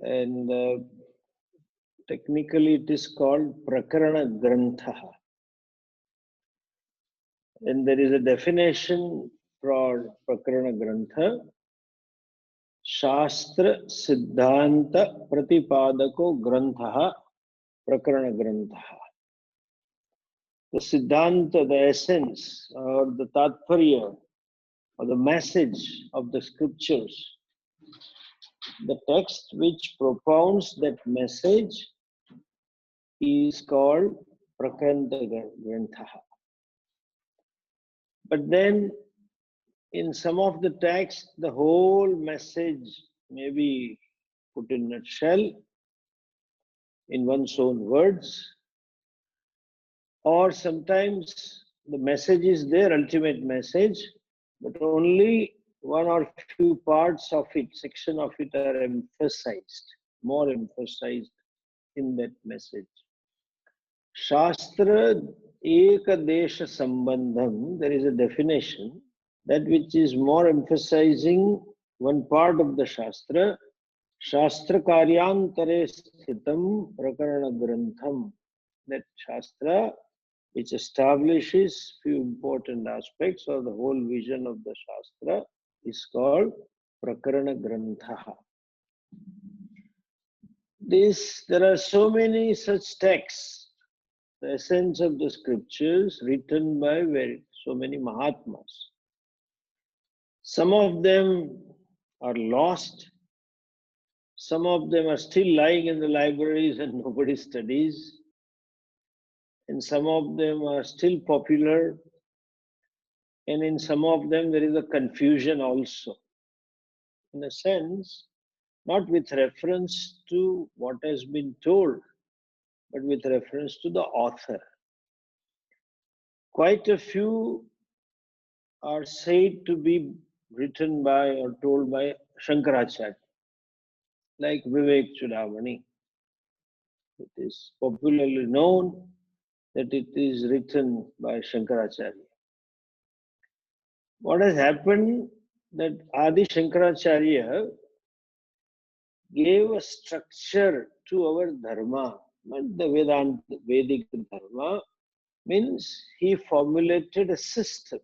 and technically it is called Prakarana Grantha. And there is a definition for Prakarana Grantha. Shastra Siddhanta Pratipadako Grantha Prakarana Grantha. The Siddhanta, the essence or the Tatparya or the message of the scriptures, the text which propounds that message is called Prakarana Grantha. But then in some of the texts, the whole message may be put in a nutshell in one's own words, or sometimes the message is their ultimate message, but only one or few parts of it, section of it are emphasized, more emphasized in that message. Shastra Ekadesha Sambandham, there is a definition, that which is more emphasizing one part of the Shastra, Shastra Karyantare Sthitam Prakarana Grantham, that Shastra which establishes few important aspects of the whole vision of the Shastra is called Prakarana Grantha. There are so many such texts, the essence of the scriptures written by so many Mahatmas. Some of them are lost, some of them are still lying in the libraries and nobody studies, and some of them are still popular, and in some of them there is a confusion also. In a sense, not with reference to what has been told, but with reference to the author. Quite a few are said to be written by or told by Shankaracharya, like Vivek Chudamani. It is popularly known that it is written by Shankaracharya. What has happened that Adi Shankaracharya gave a structure to our dharma, not the Vedanta, Vedic dharma, means he formulated a system.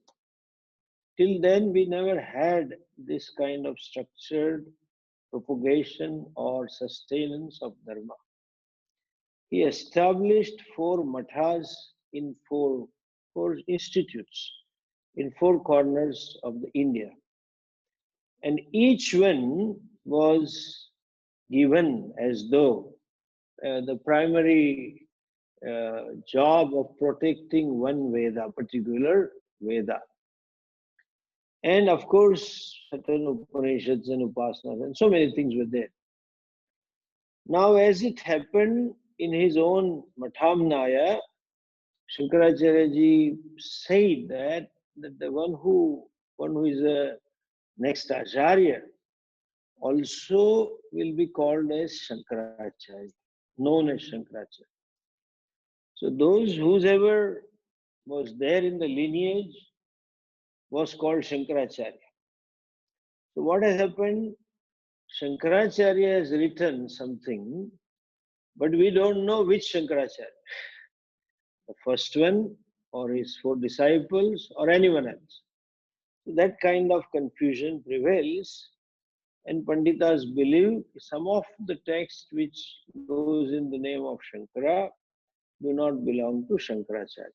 Till then, we never had this kind of structured propagation or sustenance of dharma. He established 4 mathas in four institutes in 4 corners of the India. And each one was given as though the primary job of protecting one Veda, particular Veda. And of course, certain Upanishads and Upasanas and so many things were there. Now, as it happened in his own Mathamnaya, Shankaracharya ji said that the one who is a next Acharya also will be called as Shankaracharya, known as Shankaracharya. So whoever was there in the lineage was called Shankaracharya. So what has happened? Shankaracharya has written something, but we don't know which Shankaracharya. The first one, or his 4 disciples, or anyone else. So that kind of confusion prevails, and Panditas believe some of the text which goes in the name of Shankara do not belong to Shankaracharya.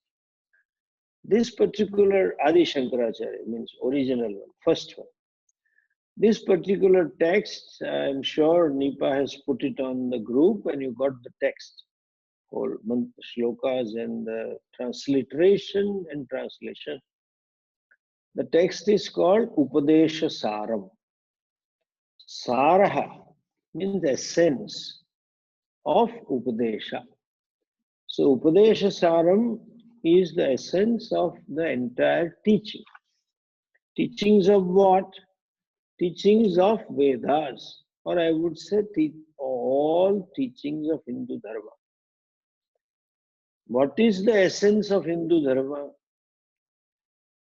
This particular Adi Shankaracharya means original one, first one. This particular text, I am sure Nipa has put it on the group and you got the text, whole shlokas and the transliteration and translation. The text is called Upadesa Saram. Saraha means essence of Upadesha. So Upadesa Saram is the essence of the entire teaching. Teachings of what? Teachings of Vedas, or I would say all teachings of Hindu Dharma. What is the essence of Hindu Dharma?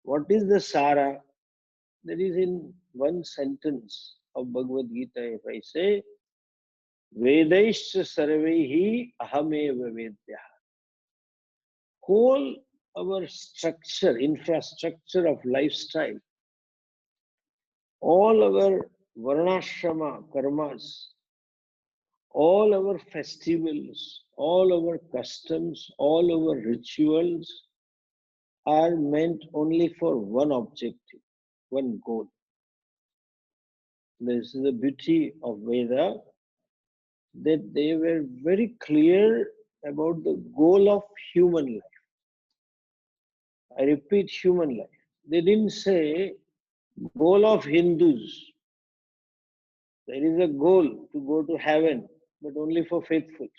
What is the Sara? That is in one sentence of Bhagavad Gita, if I say, Vedaishcha sarvehi ahameva vedya. Whole our structure, infrastructure of lifestyle, all our varnashrama karmas, all our festivals, all our customs, all our rituals are meant only for one objective, one goal. This is the beauty of Veda, that they were very clear about the goal of human life. I repeat, human life. They didn't say goal of Hindus. There is a goal to go to heaven, but only for faithfuls.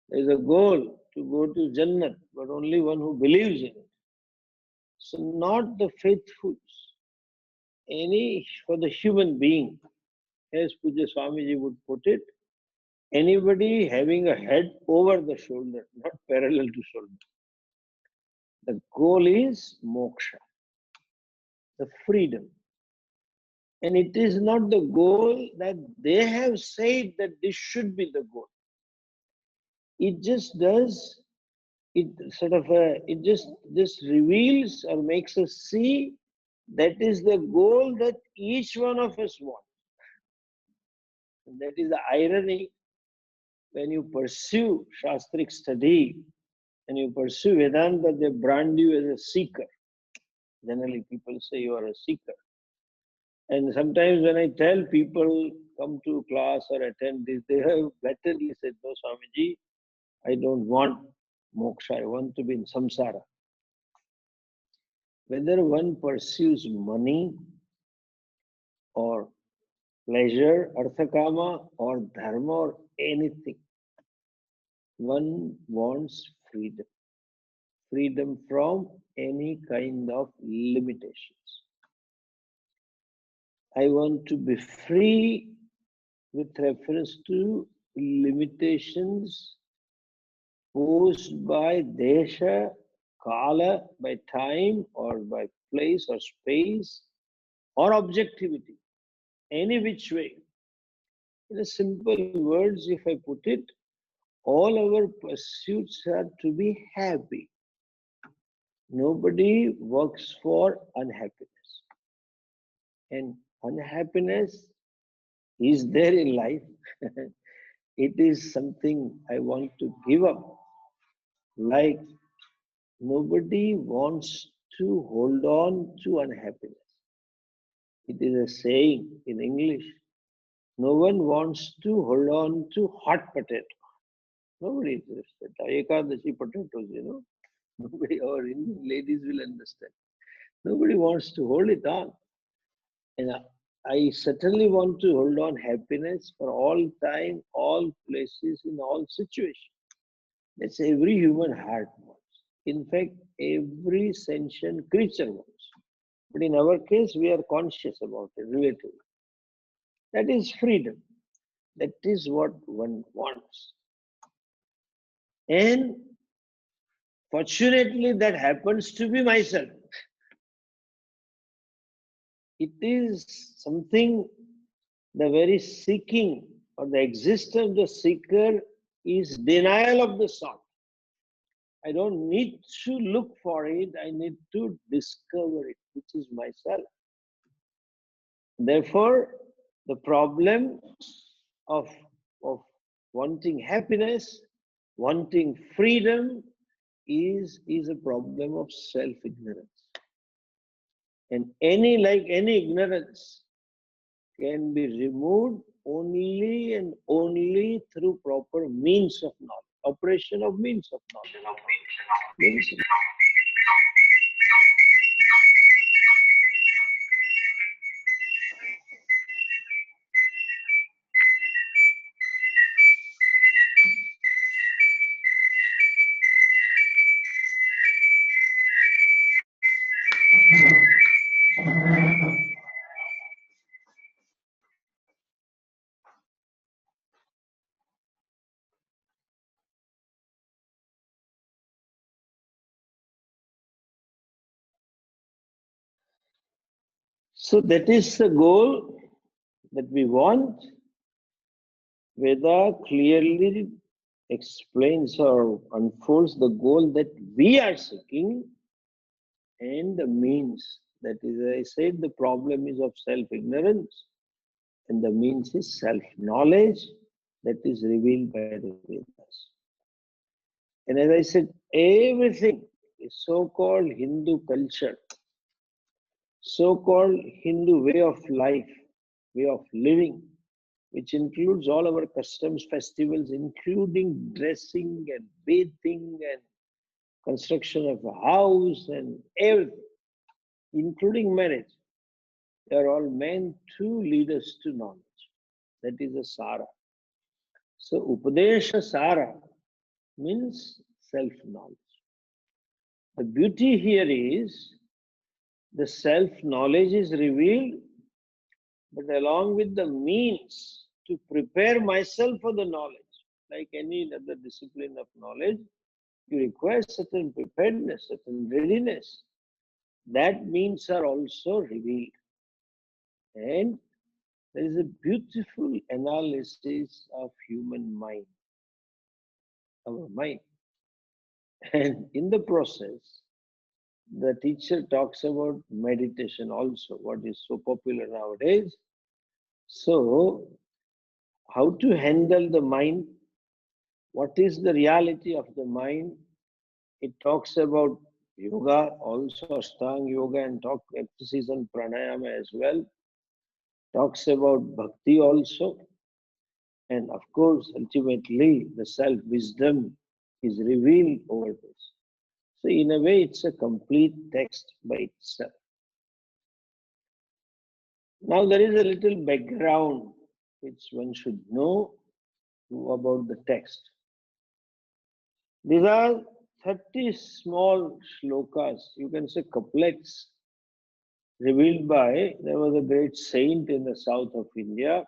There is a goal to go to Jannat, but only one who believes in it. So not the faithfuls, any for the human being, as Pujya Swamiji would put it, anybody having a head over the shoulder, not parallel to shoulder. The goal is moksha, the freedom. And it is not the goal that they have said that this should be the goal. It just does, it sort of, it just reveals or makes us see that is the goal that each one of us wants. And that is the irony when you pursue Shastric study and you pursue Vedanta, they brand you as a seeker. Generally, people say you are a seeker. And sometimes when I tell people come to class or attend this, they have blatantly said, no, Swamiji, I don't want moksha, I want to be in samsara. Whether one pursues money or pleasure, arthakama or dharma or anything, one wants freedom. Freedom from any kind of limitations. I want to be free with reference to limitations posed by desha, kala, by time or by place or space or objectivity, any which way. In a simple words, if I put it, all our pursuits are to be happy. Nobody works for unhappiness. And unhappiness is there in life. It is something I want to give up. Like nobody wants to hold on to unhappiness. It is a saying in English. No one wants to hold on to hot potato. Nobody is interested. Ekadashi potatoes, Nobody, or Indian ladies will understand. Nobody wants to hold it on. And I certainly want to hold on happiness for all time, all places, in all situations. That's every human heart wants. In fact, every sentient creature wants. But in our case, we are conscious about it relatively. That is freedom. That is what one wants. And fortunately, that happens to be myself. It is something, the very seeking or the existence of the seeker is denial of the sought. I don't need to look for it, I need to discover it, which is myself. Therefore, the problem of wanting happiness, wanting freedom is a problem of self-ignorance. And like any ignorance can be removed only and only through proper means of knowledge, operation of means of knowledge. So that is the goal that we want. Veda clearly explains or unfolds the goal that we are seeking and the means. That is, I said, the problem is of self-ignorance, and the means is self-knowledge that is revealed by the Vedas. And as I said, everything is so-called Hindu culture, so-called Hindu way of life, way of living, which includes all our customs, festivals, including dressing and bathing and construction of a house and everything, including marriage. They are all meant to lead us to knowledge. That is a Sara. So Upadesa Saram means self-knowledge. The beauty here is the self-knowledge is revealed, but along with the means to prepare myself for the knowledge. Like any other discipline of knowledge, you require certain preparedness, certain readiness. That means are also revealed. And there is a beautiful analysis of human mind, our mind. And in the process, the teacher talks about meditation also, what is so popular nowadays. So, how to handle the mind? What is the reality of the mind? It talks about yoga, also Ashtanga yoga, and talk exercise and pranayama as well. Talks about bhakti also. And of course, ultimately, the self-wisdom is revealed over this. So in a way, it's a complete text by itself. Now there is a little background which one should know about the text. These are 30 small shlokas, you can say couplets, revealed by, there was a great saint in the south of India.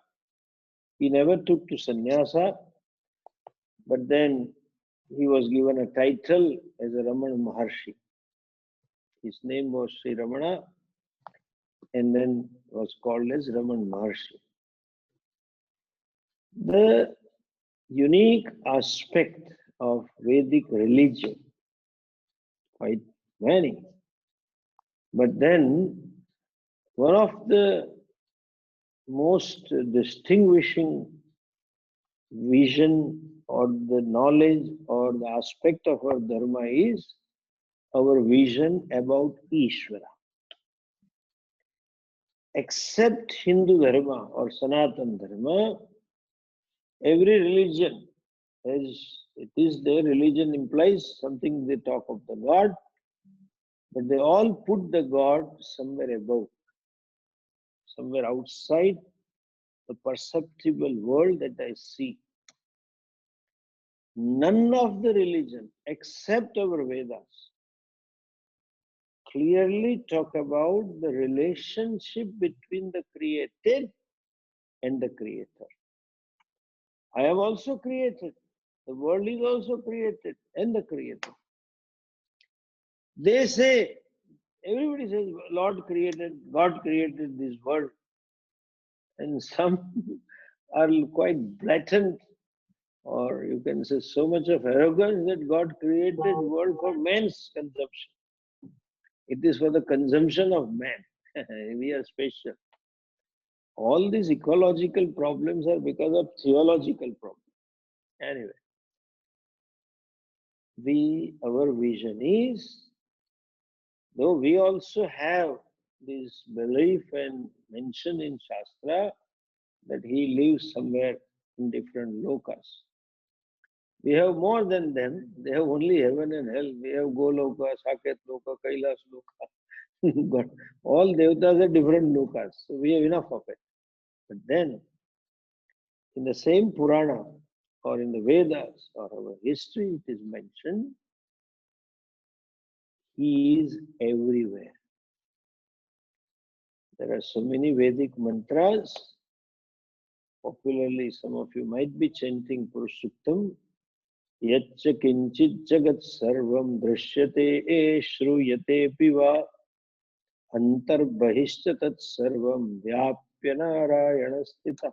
He never took to sannyasa, but then he was given a title as a Ramana Maharshi. His name was Sri Ramana, and then was called as Ramana Maharshi. The unique aspect of Vedic religion, quite many, but then one of the most distinguishing vision or the knowledge or the aspect of our dharma is our vision about Ishvara. Except Hindu dharma or Sanatan dharma, every religion, as it is their religion implies something, they talk of the God, but they all put the God somewhere above, somewhere outside the perceptible world that I see. None of the religion except our Vedas clearly talk about the relationship between the created and the creator. I am also created. The world is also created and the creator. They say, everybody says, Lord created, God created this world. And some are quite blatant, or you can say so much of arrogance that God created world for man's consumption. It is for the consumption of man. We are special. All these ecological problems are because of theological problems. Anyway, our vision is, though we also have this belief and mention in Shastra that he lives somewhere in different lokas. We have more than them. They have only heaven and hell. We have Goloka, Saket Loka, Kailas Loka. God. All devatas are different lokas. So we have enough of it. But then, in the same Purana or in the Vedas or our history, it is mentioned, he is everywhere. There are so many Vedic mantras. Popularly, some of you might be chanting Purushottam. Yaccha kinchit jagat sarvam drishyate shruyate piva antarbahishcha tat sarvam vyapya narayana stita.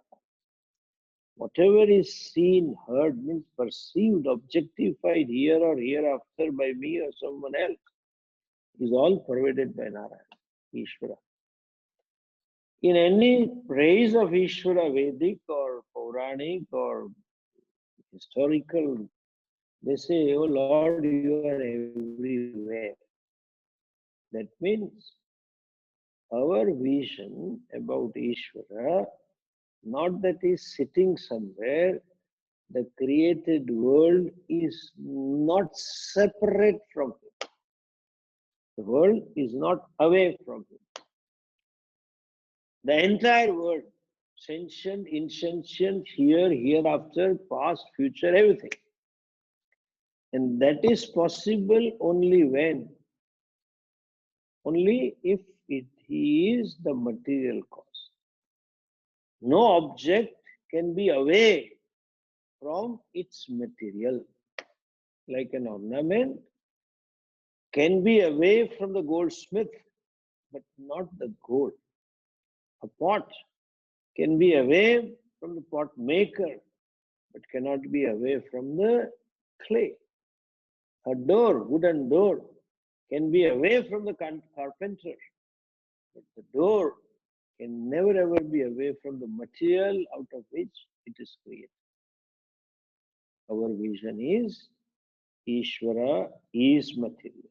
Whatever is seen, heard, means perceived, objectified here or hereafter by me or someone else, is all pervaded by Narayana, Ishvara. In any praise of Ishvara, Vedic or Puranic or historical, they say, oh Lord, you are everywhere. That means our vision about Ishvara, not that he is sitting somewhere, the created world is not separate from him. The world is not away from him. The entire world, sentient, insentient, here, hereafter, past, future, everything. And that is possible only when? Only if he is the material cause. No object can be away from its material. Like an ornament can be away from the goldsmith, but not the gold. A pot can be away from the pot maker, but cannot be away from the clay. A door, wooden door, can be away from the carpenter, but the door can never ever be away from the material out of which it is created. Our vision is Ishvara is material.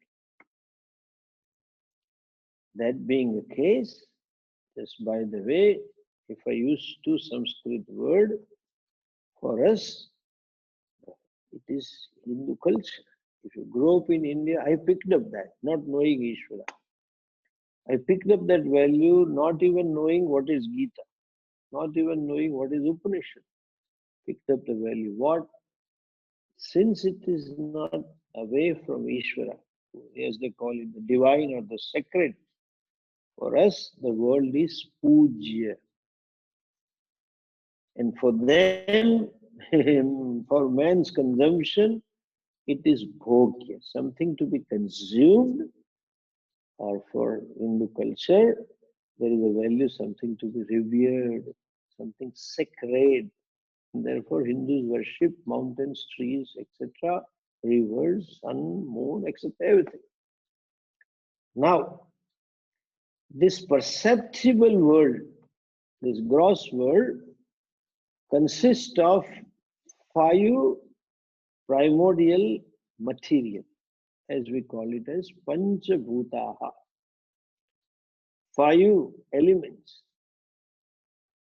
That being the case, just by the way, if I use two Sanskrit word, for us, it is Hindu culture. If you grow up in India, I picked up that, not knowing Ishvara. I picked up that value not even knowing what is Gita, not even knowing what is Upanishad. Picked up the value. What? Since it is not away from Ishvara, as they call it, the divine or the sacred, for us, the world is Pujya. And for them, for man's consumption, it is Bhogya, something to be consumed, or for Hindu culture, there is a value, something to be revered, something sacred. And therefore, Hindus worship mountains, trees, etc., rivers, sun, moon, etc., everything. Now, this perceptible world, this gross world, consists of 5 primordial material, as we call it as Panchabhutaha. 5 elements: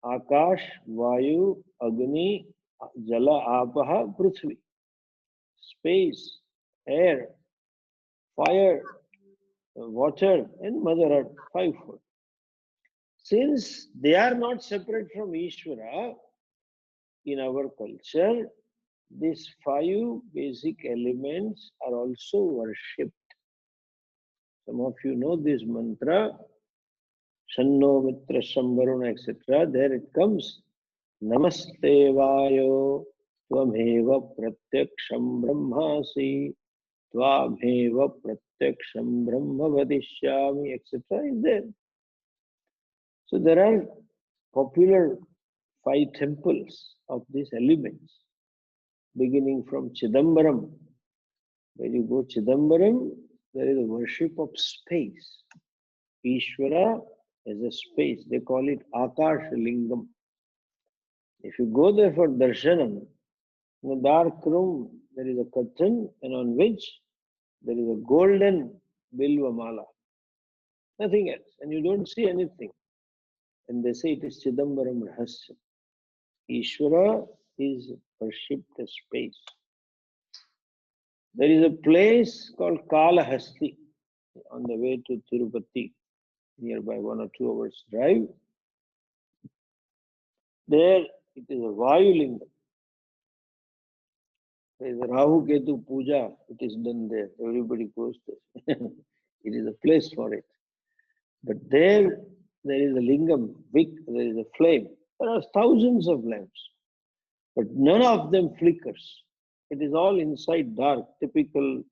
Akash, Vayu, Agni, Jala, Apaha, Prithvi. Space, air, fire, water, and Mother Earth, 5-fold. Since they are not separate from Ishvara, in our culture, these 5 basic elements are also worshipped. Some of you know this mantra, Shanno Mitra Samvaruna, etc. There it comes, Namaste Vayo Tvameva Pratyaksham Brahmasi Tvameva Pratyaksham Brahma Vadishyami, etc. is there. So there are popular 5 temples of these elements, beginning from Chidambaram. When you go Chidambaram, there is a worship of space. Ishvara is a space. They call it Akash Lingam. If you go there for darshanam, in a dark room, there is a curtain, and on which there is a golden bilva mala. Nothing else. And you don't see anything. And they say it is Chidambaram Rahasya. Ishvara is worshipped as space. There is a place called Kalahasti on the way to Tirupati, nearby 1 or 2 hours drive. There it is a Vayulingam. There is a Rahu Ketu Puja. It is done there. Everybody goes there. It is a place for it. But there is a lingam, wick, there is a flame. There are thousands of lamps. But none of them flickers. It is all inside dark, typical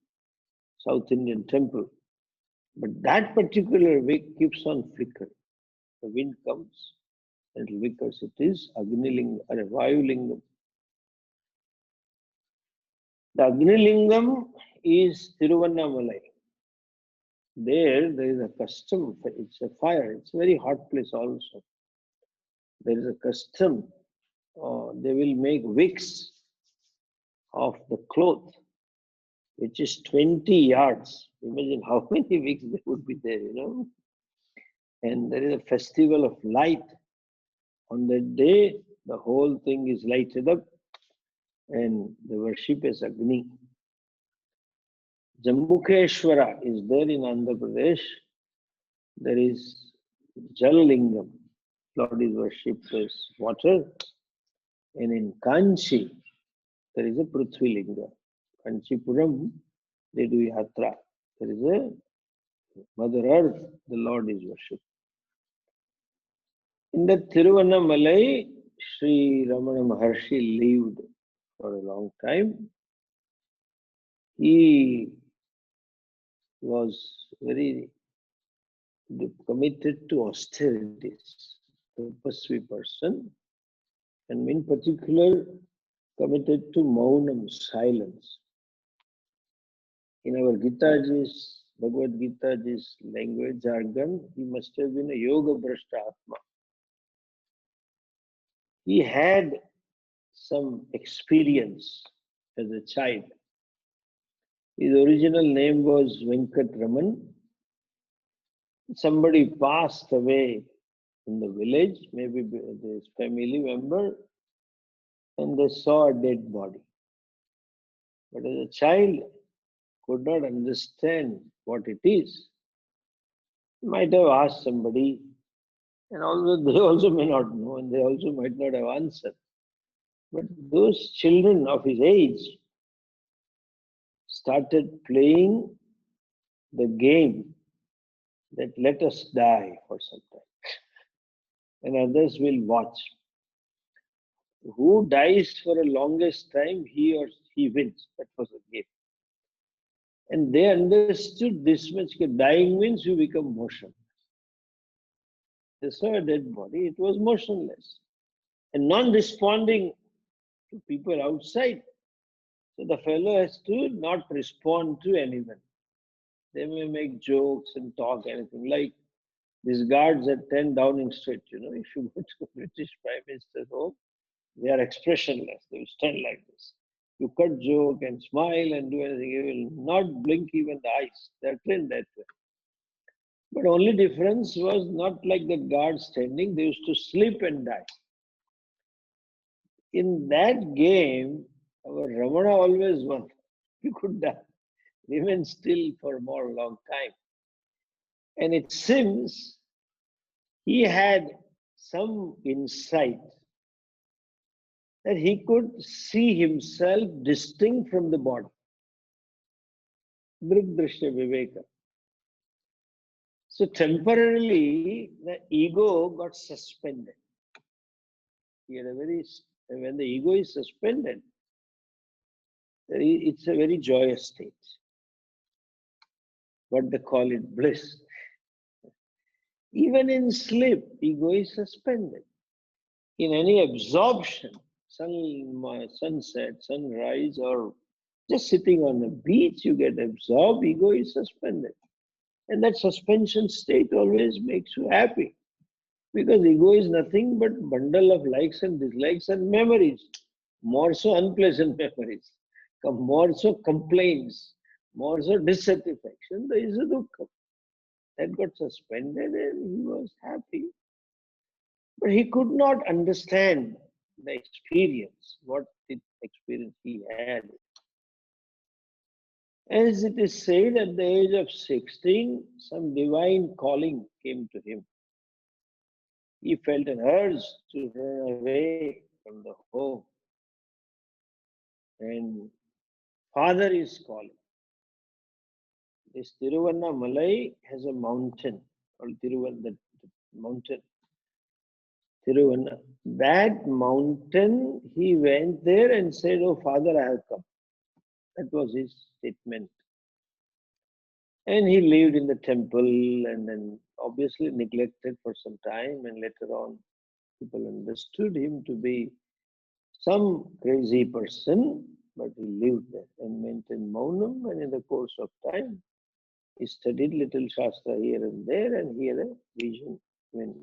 South Indian temple. But that particular wick keeps on flickering. The wind comes, because it is Agnilingam or Vayulingam. The Agnilingam is Tiruvannamalai. There is a custom, it's a fire, it's a very hot place also. There is a custom, they will make wicks of the cloth, which is 20 yards. Imagine how many wicks there would be there, And there is a festival of light. On that day, the whole thing is lighted up and the worship is Agni. Jambukeshwara is there in Andhra Pradesh. There is Jalalingam. Lord is worshipped as water. And in Kanchi, there is a Prithvilinga. Kanchipuram, they do yatra. There is a Mother Earth, the Lord is worshipped. In the Tiruvannamalai, Sri Ramana Maharshi lived for a long time. He was very committed to austerities, tapasvi person, and in particular committed to maunam, silence. In our Gitaji's, Bhagavad Gitaji's language jargon, he must have been a yoga brashta atma. He had some experience as a child. His original name was Venkat Raman. Somebody passed away in the village, maybe his family member, and they saw a dead body. But as a child, could not understand what it is. Might have asked somebody, and although they also may not know, and they also might not have answered. But those children of his age started playing the game that let us die for some time, and others will watch. Who dies for the longest time, he or he wins. That was the game. And they understood this much, that dying means you become motionless. They saw a dead body, it was motionless and non-responding to people outside. So the fellow has to not respond to anyone. They may make jokes and talk anything, like these guards at 10 Downing Street, if you go to British Prime Minister's home, they are expressionless. They will stand like this. You cut joke and smile and do anything, you will not blink even the eyes. They are trained that way. But only difference was not like the guards standing, they used to sleep and die. In that game, our Ramana always won. He could die, remain still for a more long time. And it seems he had some insight that he could see himself distinct from the body. Drigdrishya Viveka. So temporarily, the ego got suspended. He had when the ego is suspended, it's a very joyous state. What they call it, bliss. Even in sleep, ego is suspended. In any absorption, sunset, sunrise, or just sitting on a beach, you get absorbed, ego is suspended. And that suspension state always makes you happy. Because ego is nothing but bundle of likes and dislikes and memories. More so unpleasant memories. More so complaints. More so dissatisfaction. There is a dukkha. That got suspended and he was happy. But he could not understand the experience, what experience he had. As it is said, at the age of 16, some divine calling came to him. He felt an urge to run away from the home. And Father is calling. This Tiruvannamalai has a mountain called the mountain. Tiruvanna. That mountain, he went there and said, "Oh, Father, I have come." That was his statement. And he lived in the temple and then obviously neglected for some time, and later on People understood him to be some crazy person, but he lived there and maintained Maunam, and in the course of time, he studied little Shastra here and there, and he had a vision when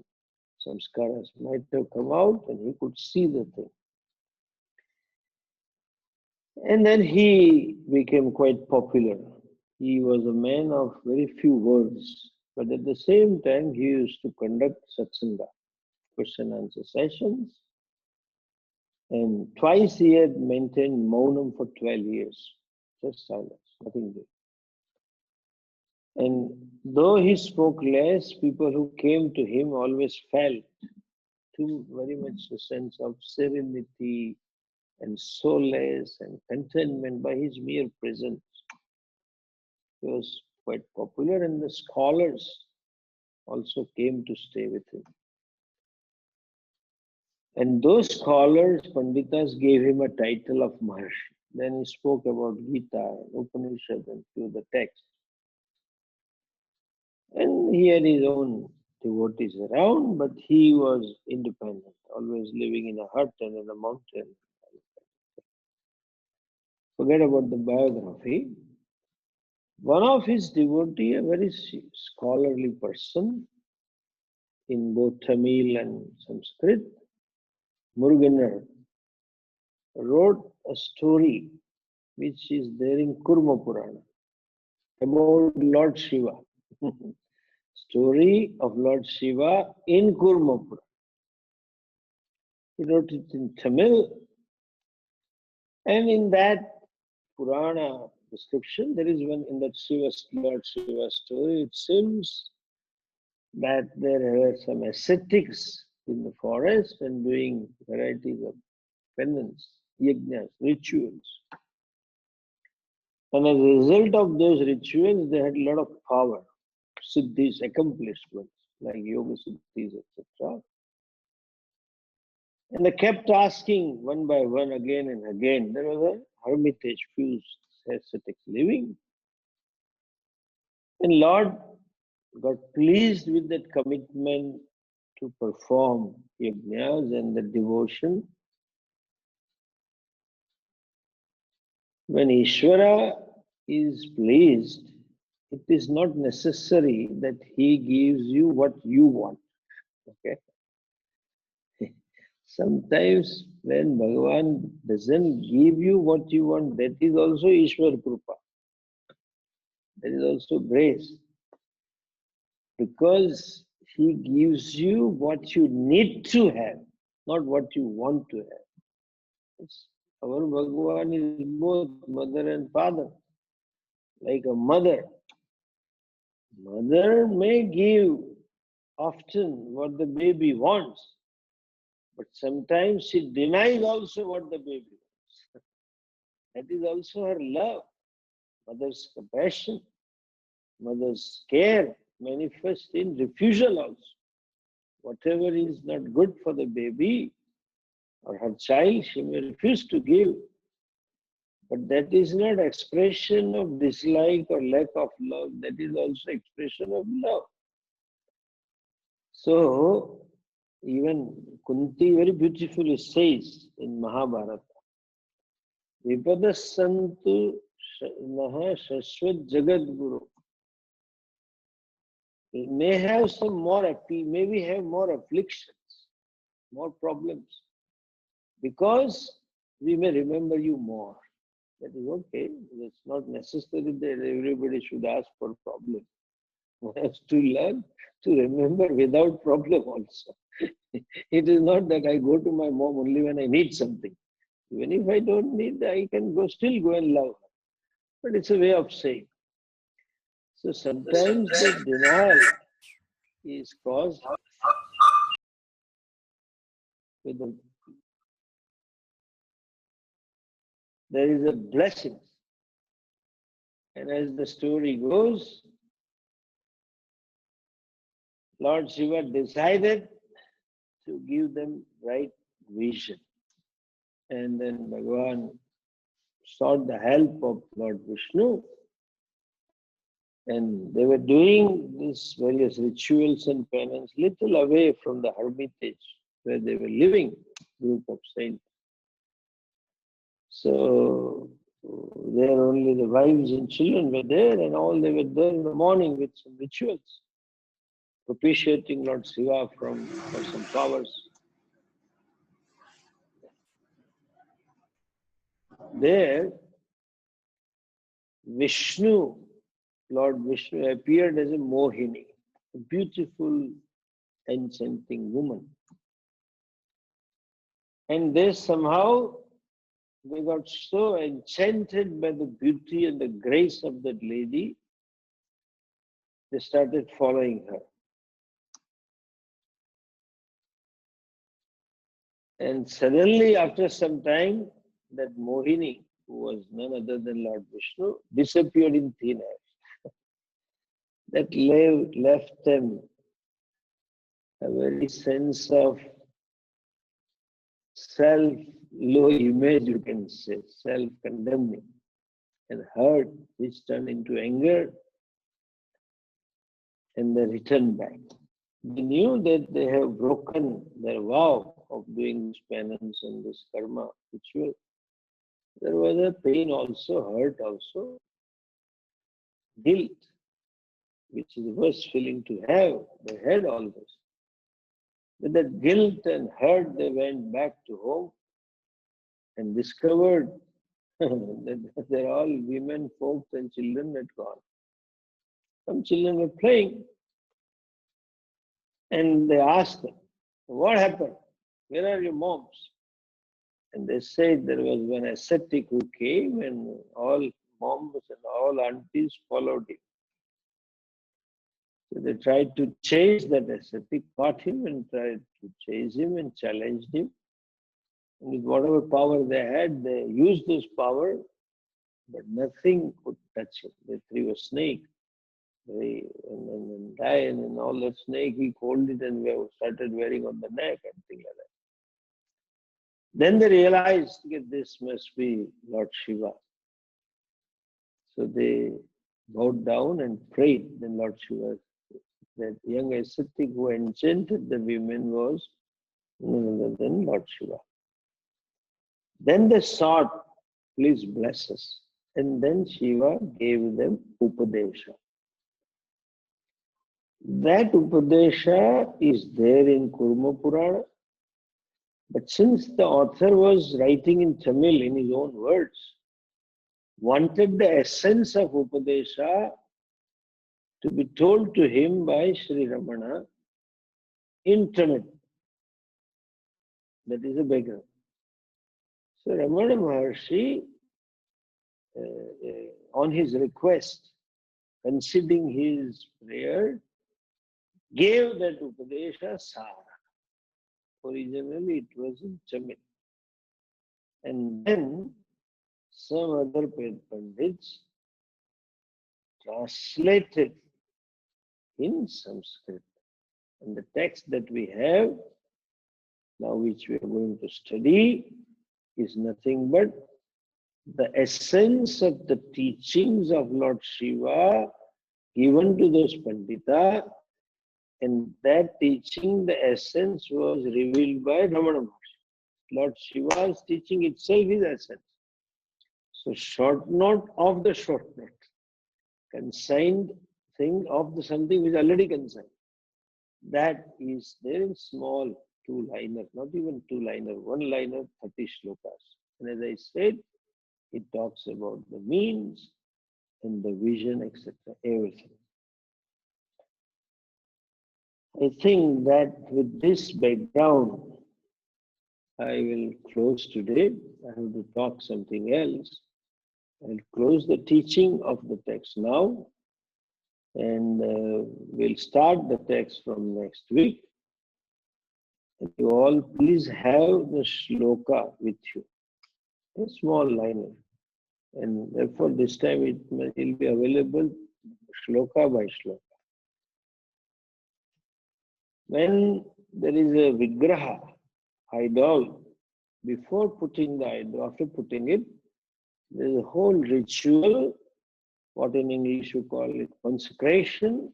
samskaras might have come out and he could see the thing. And then he became quite popular. He was a man of very few words, but at the same time, he used to conduct satsanga, question and answer sessions, and twice he had maintained Maunam for 12 years, just silence, nothing doing. And though he spoke less, people who came to him always felt too very much a sense of serenity and solace and contentment by his mere presence. He was quite popular, and the scholars also came to stay with him. And those scholars, Panditas, gave him a title of Maharshi. Then he spoke about Gita and Upanishad and few of the texts. And he had his own devotees around, but he was independent, always living in a hut and in a mountain. Forget about the biography. One of his devotees, a very scholarly person in both Tamil and Sanskrit, Muruganar, wrote a story which is there in Kurma Purana about Lord Shiva. Story of Lord Shiva in Kurma Purana. He wrote it in Tamil, and in that Purana description, there is one in that Lord Shiva story. It seems that there were some ascetics in the forest and doing varieties of penance, yajnas, rituals. And as a result of those rituals, they had a lot of power, siddhis, accomplishments, like yoga siddhis, etc. And they kept asking one by one, again and again. There was a hermitage, few ascetics living. And Lord got pleased with that commitment to perform yajnas and the devotion. When Ishvara is pleased, it is not necessary that he gives you what you want. Okay? Sometimes when Bhagavan doesn't give you what you want, that is also Ishwar Krupa. That is also grace. Because he gives you what you need to have, not what you want to have. Our Bhagavan is both mother and father. Like a mother. Mother may give often what the baby wants, but sometimes she denies also what the baby wants. That is also her love. Mother's compassion, mother's care manifests in refusal also. Whatever is not good for the baby or her child, she may refuse to give. But that is not expression of dislike or lack of love. That is also expression of love. So, even Kunti very beautifully says in Mahabharata, Vipadasantu naha shashvat jagat guru. We may have some more, may we have more afflictions, more problems, because we may remember you more. That is okay. It's not necessary that everybody should ask for problems. One has to learn to remember without problem also. It is not that I go to my mom only when I need something. Even if I don't need, I can still go and love her. But it's a way of saying. So sometimes the denial is caused with there is a blessing. And as the story goes, Lord Shiva decided to give them right vision. And then Bhagavan sought the help of Lord Vishnu. And they were doing these various rituals and penance little away from the hermitage where they were living, group of saints. So there only the wives and children were there, and all they were there in the morning with some rituals, propitiating Lord Shiva for some powers. There, Vishnu, Lord Vishnu, appeared as a Mohini, a beautiful, enchanting woman. And they got so enchanted by the beauty and the grace of that lady, they started following her. And suddenly, after some time, that Mohini, who was none other than Lord Vishnu, disappeared in thin air. That left them a very sense of low image, you can say, self-condemning, and hurt, which turned into anger, and they returned back. They knew that they have broken their vow of doing this penance and this karma ritual. There was a pain also, hurt also, guilt, which is the worst feeling to have. They had all this. With that guilt and hurt, they went back to home and discovered that they're all women, folks, and children had gone. Some children were playing, and they asked them, "What happened? Where are your moms?" And they said there was one ascetic who came, and all moms and all aunties followed him. So they tried to chase that ascetic, caught him and tried to chase him and challenged him. And with whatever power they had, they used this power, but nothing could touch him. They threw a snake, and lion and all that snake, he called it and started wearing on the neck and things like that. Then they realized that this must be Lord Shiva. So they bowed down and prayed. Then Lord Shiva, that young ascetic who enchanted the women, was none other than Lord Shiva. Then they sought, "Please bless us." And then Shiva gave them Upadesa. That Upadesa is there in Kurma Purana. But since the author was writing in Tamil in his own words, wanted the essence of Upadesa to be told to him by Sri Ramana in Tamil. That is a background. So Ramana Maharshi, on his request, considering his prayer, gave that Upadesa Saram. Originally it was in Tamil. And then some other Pandits translated in Sanskrit. And the text that we have now, which we are going to study, is nothing but the essence of the teachings of Lord Shiva given to those Pandita, and that teaching, the essence, was revealed by Ramana Maharshi. Lord Shiva's teaching itself is essence. So short note of the short note, consigned thing of the something which is already consigned. That is there in small two-liner, not even two-liner, one-liner, 30 shlokas. And as I said, it talks about the means and the vision, etc., everything. I think that with this background, I will close today. I have to talk something else. I'll close the teaching of the text now, and we'll start the text from next week. And you all please have the shloka with you, a small liner. And therefore this time it will be available shloka by shloka. When there is a vigraha, idol, before putting the idol, after putting it, there is a whole ritual, what in English you call it consecration,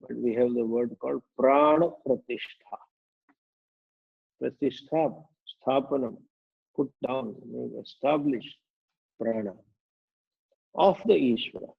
but we have the word called prana pratishtha. pratisthap, sthapanam, put down, establish prana of the Ishvara.